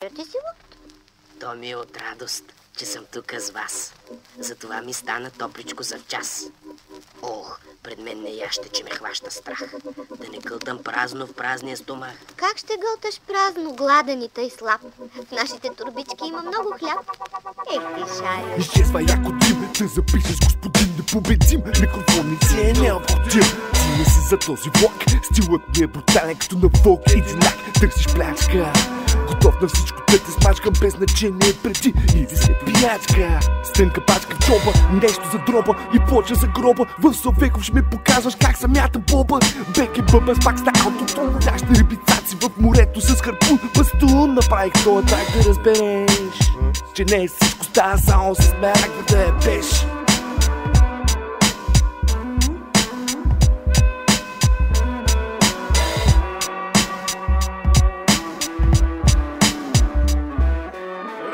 Ти си луд? То ми е от радост, че съм тук с вас. Затова ми стана топличко за час. Ох, пред мен не яще, че ме хваща страх. Да не гълтам празно в празния стомах. Как ще гълташ празно, гладен и тъй слаб? В нашите турбички има много хляб. Ти шаря. Изчезва яко дим, да запишеш господин непобедим. Микрофон си е необходим. Ти не си за този влог. Стилът ми е брутален като на Волк единак. Търсиш плячка, готов на всичко да те смачкам без значение преди или след пиячка. Стънка пачка в джоба, нещо за дроба и плоча за гроба. В Совеков ще ми показваш как съм ятам боба. Бек и бъба с пак стаалто тон. Нашите рибицаци в морето с харпун бастун. Направих това так да разбереш, че не всичко става само с мерак да я пеш.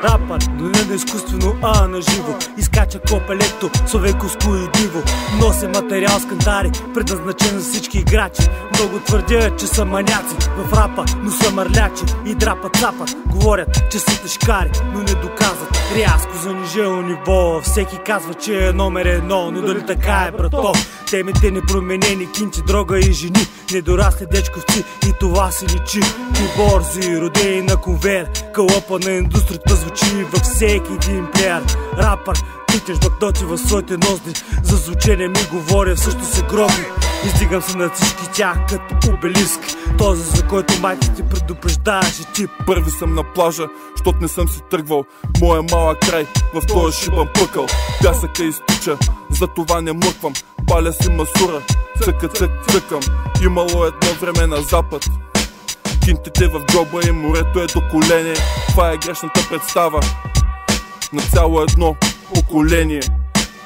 Рапър, но не на изкуствено, а на живо. Изкача копелето, совековско и диво. Нося материал с кантари, предназначен за всички играчи. Много твърдят, че са маняци в рапа, но са мърлячи и драпат цапат. Говорят, че са тежкари, но не доказват. Рязко занижено ниво, всеки казва, че е номер едно. Но дали така е, брато? Темите непроменени, кинчи, дрога и жени. Недорасли дечковци и това си личи. Ти борзи, родени на конвейер, кълъпа на индустрията звучи във всеки един плеер. Рапър, тикаш бакноти в своите нозди. За звучение ми говоря, също се гроби. Издигам се на всички тях като обелиск. Този, за който майка ти предупреждаваше ти. Първи съм на плажа, щот не съм си тръгвал. Моя малък край в този шибан пъкъл. Пясъка изтича, за това не мърквам. Паля си масура, цъка цък цъкам. Имало едно време на запад. Кинтите в джоба и морето е до колене. Това е грешната представа на цяло едно поколение.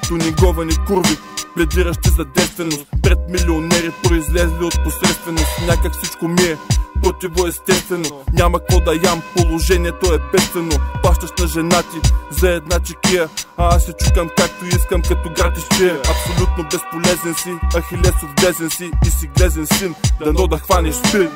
Туниговани курви, пледиращи за девственост. Пред милионери произлезли от посредственост. Някак всичко ми е противоестествено. Няма какво да ям, положението е бедствено. Плащаш на жена ти за една чекия, а аз се чукам както искам, като град изчия. Абсолютно безполезен си, Ахилесов глезен си и си глезен син. Дано да хванеш спир.